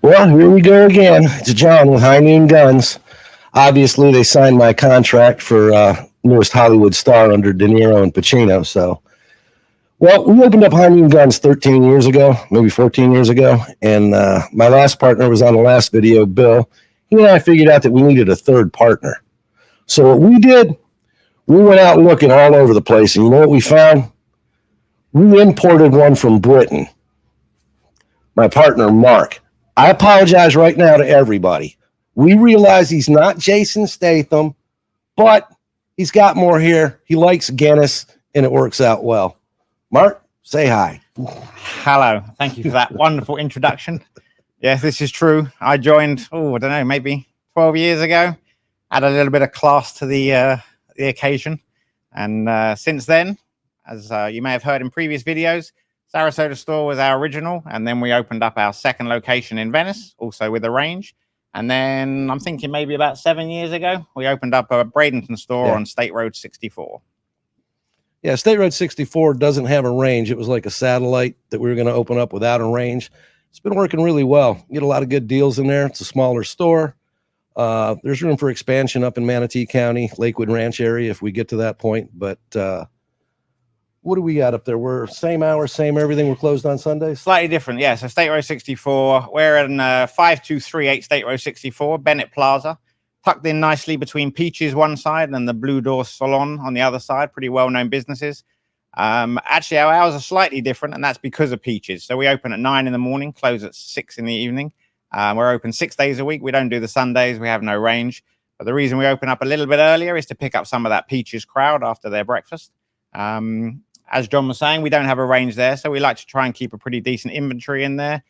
Well, here we go again. It's John with High Noon Guns. Obviously, they signed my contract for newest Hollywood star under De Niro and Pacino. Well, we opened up High Noon Guns 13 years ago, maybe 14 years ago, and my last partner was on the last video, Bill. He and I figured out that we needed a third partner. So what we did, we went out looking all over the place, and you know what we found? We imported one from Britain. My partner, Marc. I apologize right now to everybody. We realize he's not Jason Statham, but he's got more here. He likes Guinness, and it works out well. Marc, say hi. Hello. Thank you for that wonderful introduction. Yes, this is true. I joined, I don't know, maybe 12 years ago. Add a little bit of class to the occasion. And since then, as you may have heard in previous videos, Sarasota store was our original, and then we opened up our second location in Venice, also with a range. And then I'm thinking maybe about 7 years ago, we opened up a Bradenton store on State Road 64. Yeah, State Road 64 doesn't have a range. It was like a satellite that we were going to open up without a range. It's been working really well. You get a lot of good deals in there. It's a smaller store. There's room for expansion up in Manatee County, Lakewood Ranch area if we get to that point. But what do we got up there? We're same hours, same everything. We're closed on Sundays? Slightly different, yeah. So State Road 64, we're in 5238 State Road 64, Bennett Plaza, tucked in nicely between Peaches one side and the Blue Door Salon on the other side. Pretty well-known businesses. Actually, our hours are slightly different, and that's because of Peaches. So we open at 9 in the morning, close at 6 in the evening. We're open 6 days a week. We don't do the Sundays. We have no range. But the reason we open up a little bit earlier is to pick up some of that Peaches crowd after their breakfast. As John was saying, we don't have a range there, so we like to try and keep a pretty decent inventory in there.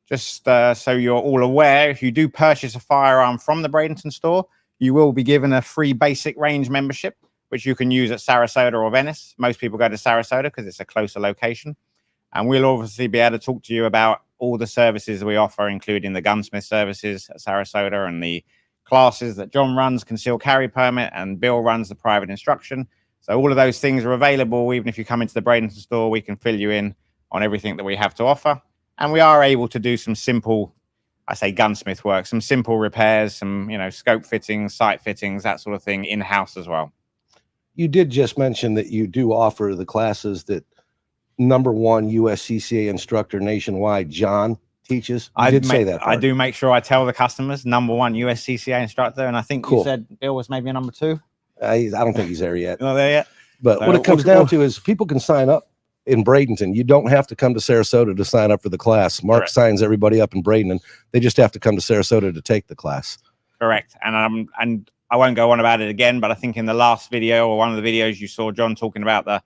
Just so you're all aware, if you do purchase a firearm from the Bradenton store, you will be given a free basic range membership, which you can use at Sarasota or Venice. Most people go to Sarasota because it's a closer location. And we'll obviously be able to talk to you about all the services we offer, including the gunsmith services at Sarasota and the classes that John runs, concealed carry permit, and Bill runs the private instruction. So all of those things are available. Even if you come into the Bradenton store, we can fill you in on everything that we have to offer. And we are able to do some simple, I say gunsmith work, some simple repairs, some, scope fittings, sight fittings, that sort of thing in-house as well. You did just mention that you do offer the classes that #1 USCCA instructor nationwide, John, teaches. I did say that part. I do make sure I tell the customers #1 USCCA instructor. And I think you said Bill was maybe a #2. I don't think he's there yet. Not there yet. But what it comes down to is people can sign up in Bradenton. You don't have to come to Sarasota to sign up for the class. Marc signs everybody up in Bradenton. They just have to come to Sarasota to take the class. Correct. And I won't go on about it again, but I think in the last video or one of the videos you saw John talking about the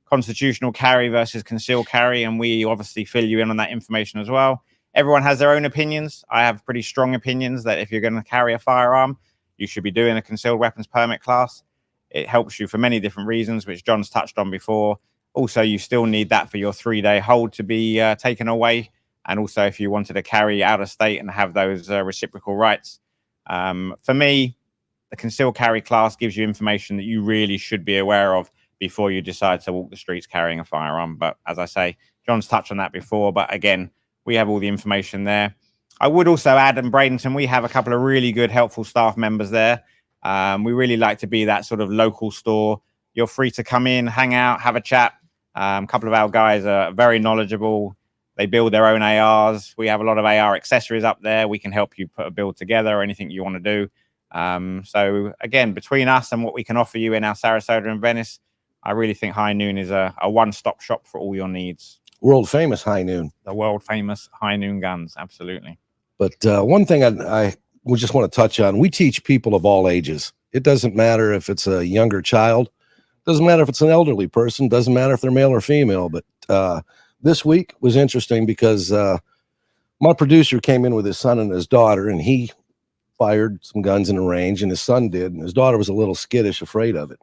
constitutional carry versus concealed carry, and we obviously fill you in on that information as well. Everyone has their own opinions. I have pretty strong opinions that if you're going to carry a firearm, you should be doing a concealed weapons permit class. It helps you for many different reasons, which John's touched on before. Also, you still need that for your 3-day hold to be taken away. And also, if you wanted to carry out of state and have those reciprocal rights. For me, the concealed carry class gives you information that you really should be aware of before you decide to walk the streets carrying a firearm. But as I say, John's touched on that before. But again, we have all the information there. I would also add in Bradenton, we have a couple of really good, helpful staff members there. We really like to be that sort of local store. You're free to come in, hang out, have a chat. A couple of our guys are very knowledgeable. They build their own ARs. We have a lot of AR accessories up there. We can help you put a build together or anything you want to do. So again, between us and what we can offer you in our Sarasota and Venice, I really think High Noon is a one-stop shop for all your needs. World famous High Noon. The world famous High Noon guns. Absolutely. But one thing I would just want to touch on, we teach people of all ages. It doesn't matter if it's a younger child. Doesn't matter if it's an elderly person. Doesn't matter if they're male or female. But this week was interesting because my producer came in with his son and his daughter, and he fired some guns in the range, and his son did, and his daughter was a little skittish, afraid of it.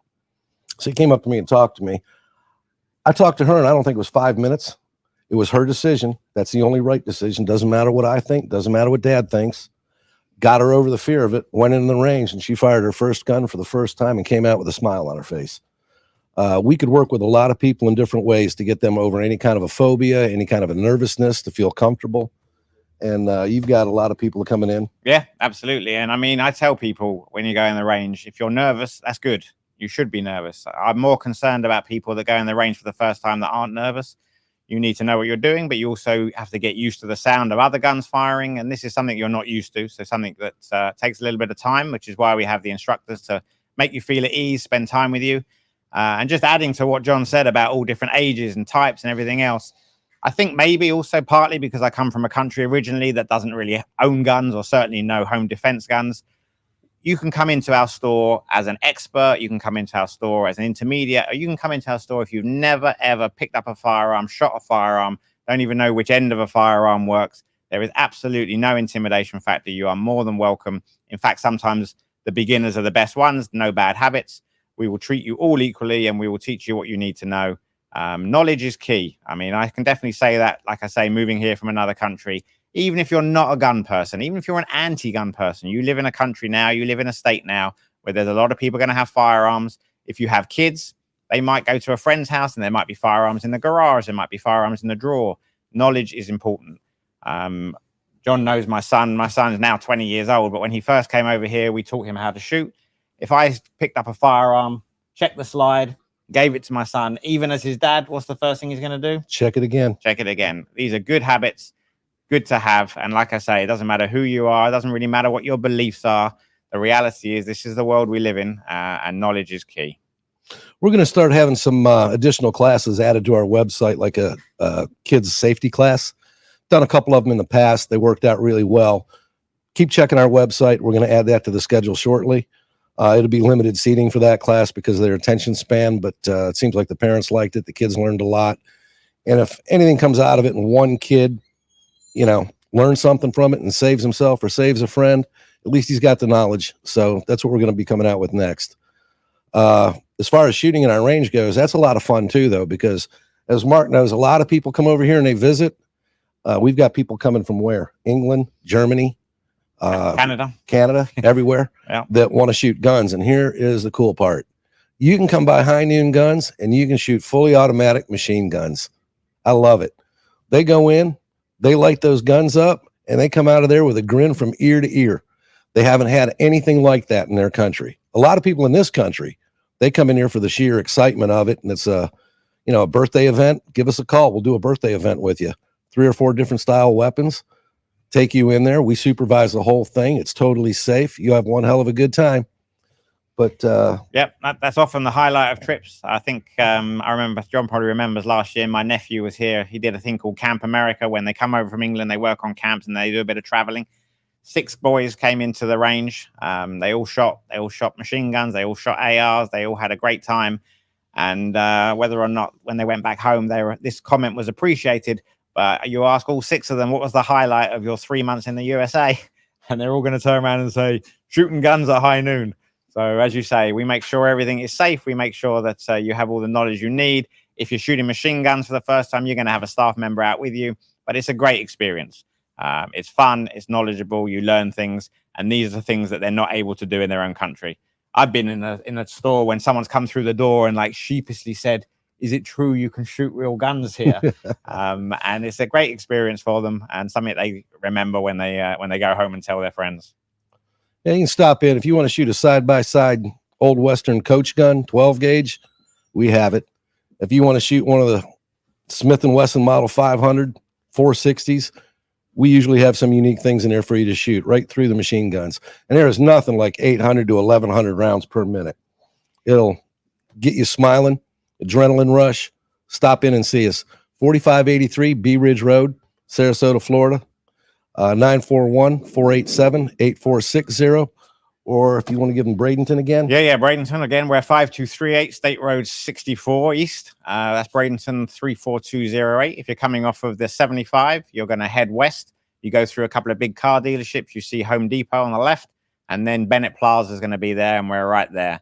So he came up to me and talked to me. I talked to her, and I don't think it was 5 minutes. It was her decision. That's the only right decision. Doesn't matter what I think. Doesn't matter what Dad thinks. Got her over the fear of it, went in the range, and she fired her first gun for the first time and came out with a smile on her face. We could work with a lot of people in different ways to get them over any kind of a phobia, any kind of a nervousness, to feel comfortable. and you've got a lot of people coming in. Yeah, absolutely. And I mean, I tell people when you go in the range, if you're nervous, that's good. You should be nervous. I'm more concerned about people that go in the range for the first time that aren't nervous. You need to know what you're doing, but you also have to get used to the sound of other guns firing. And this is something you're not used to. So something that takes a little bit of time, which is why we have the instructors to make you feel at ease, spend time with you. And just adding to what John said about all different ages and types and everything else, I think maybe also partly because I come from a country originally that doesn't really own guns, or certainly no home defense guns. You can come into our store as an expert, you can come into our store as an intermediate, or you can come into our store if you've never ever picked up a firearm, shot a firearm, don't even know which end of a firearm works. There is absolutely no intimidation factor. You are more than welcome. In fact, sometimes the beginners are the best ones. No bad habits. We will treat you all equally, and we will teach you what you need to know. Knowledge is key. I mean, I can definitely say that, like I say, moving here from another country, even if you're not a gun person, even if you're an anti-gun person, you live in a country now, you live in a state now where there's a lot of people going to have firearms. If you have kids, they might go to a friend's house and there might be firearms in the garage. There might be firearms in the drawer. Knowledge is important. John knows my son. My son is now 20 years old, but when he first came over here, we taught him how to shoot. If I picked up a firearm, checked the slide, gave it to my son, even as his dad, what's the first thing he's going to do? Check it again. Check it again. These are good habits, good to have. And like I say, it doesn't matter who you are. It doesn't really matter what your beliefs are. The reality is this is the world we live in, and knowledge is key. We're going to start having some additional classes added to our website, like a kids safety class. Done a couple of them in the past. They worked out really well. Keep checking our website. We're going to add that to the schedule shortly. It'll be limited seating for that class because of their attention span, but it seems like the parents liked it. The kids learned a lot. And if anything comes out of it and one kid, learns something from it and saves himself or saves a friend, at least he's got the knowledge. So that's what we're going to be coming out with next. As far as shooting in our range goes, that's a lot of fun too, though, because as Mark knows, a lot of people come over here and they visit. We've got people coming from where? England, Germany, Canada, everywhere that want to shoot guns. And here is the cool part. You can come by High Noon Guns and you can shoot fully automatic machine guns. I love it. They go in, they light those guns up, and they come out of there with a grin from ear to ear. They haven't had anything like that in their country. A lot of people in this country, they come in here for the sheer excitement of it. And it's a birthday event. Give us a call. We'll do a birthday event with you. 3 or 4 different style weapons. Take you in there. We supervise the whole thing. It's totally safe. You have one hell of a good time. But that's often the highlight of trips. I think I remember, John probably remembers last year, my nephew was here. He did a thing called Camp America. When they come over from England, they work on camps and they do a bit of traveling. 6 boys came into the range. They all shot machine guns. They all shot ARs. They all had a great time. And whether or not when they went back home, this comment was appreciated. But you ask all 6 of them, what was the highlight of your 3 months in the USA? And they're all going to turn around and say, shooting guns at High Noon. So as you say, we make sure everything is safe. We make sure that you have all the knowledge you need. If you're shooting machine guns for the first time, you're going to have a staff member out with you. But it's a great experience. It's fun. It's knowledgeable. You learn things. And these are the things that they're not able to do in their own country. I've been in a store when someone's come through the door and like sheepishly said, is it true you can shoot real guns here? And it's a great experience for them and something they remember when they go home and tell their friends. Yeah, you can stop in. If you want to shoot a side-by-side old Western coach gun, 12 gauge, we have it. If you want to shoot one of the Smith & Wesson Model 500, 460s, we usually have some unique things in there for you to shoot right through the machine guns. And there is nothing like 800 to 1,100 rounds per minute. It'll get you smiling. Adrenaline rush. Stop in and see us. 4583 Bee Ridge Road, Sarasota, Florida. 941-487-8460. Or if you want to give them Bradenton again. Yeah, Bradenton again. We're 5238 State Road 64 East. That's Bradenton 34208. If you're coming off of the 75, you're going to head west. You go through a couple of big car dealerships. You see Home Depot on the left, and then Bennett Plaza is going to be there, and we're right there.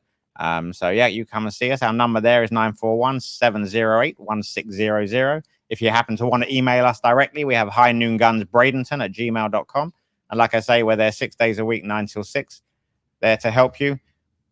So yeah, you come and see us. Our number there is 941-708-1600. If you happen to want to email us directly, we have highnoongunsbradenton@gmail.com. And like I say, we're there 6 days a week, 9 till 6, there to help you.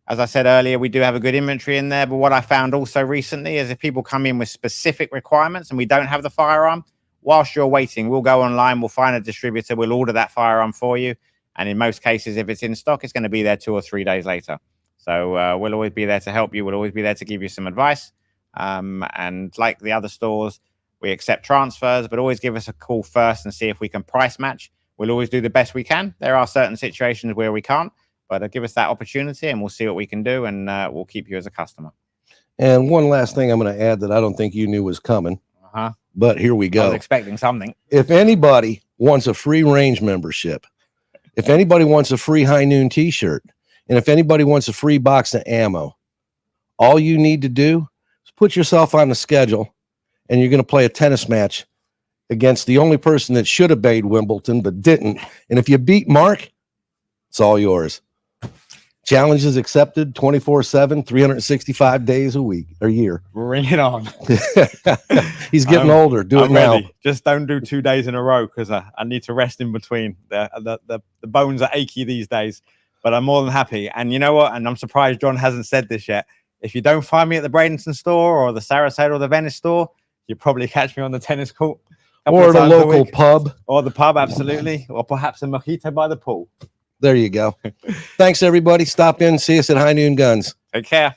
As I said earlier, we do have a good inventory in there. But what I found also recently is if people come in with specific requirements and we don't have the firearm, whilst you're waiting, we'll go online, we'll find a distributor, we'll order that firearm for you. And in most cases, if it's in stock, it's going to be there 2 or 3 days later. So we'll always be there to help you. We'll always be there to give you some advice. And like the other stores, we accept transfers, but always give us a call first and see if we can price match. We'll always do the best we can. There are certain situations where we can't, but give us that opportunity and we'll see what we can do, and we'll keep you as a customer. And one last thing I'm going to add that I don't think you knew was coming, but here we go. I was expecting something. If anybody wants a free range membership, if anybody wants a free High Noon t-shirt, and if anybody wants a free box of ammo, all you need to do is put yourself on the schedule, and you're going to play a tennis match against the only person that should have made Wimbledon but didn't. And if you beat Marc, it's all yours. Challenges accepted 24/7, 365 days a week or year. Bring it on. He's getting older. Do it now. Ready. Just don't do 2 days in a row, because I need to rest in between. The bones are achy these days, but I'm more than happy. And you know what? And I'm surprised John hasn't said this yet. If you don't find me at the Bradenton store or the Sarasota or the Venice store, you probably catch me on the tennis court. Or the local pub. Or the pub, absolutely. Or perhaps a mojito by the pool. There you go. Thanks, everybody. Stop in. See us at High Noon Guns. Take care.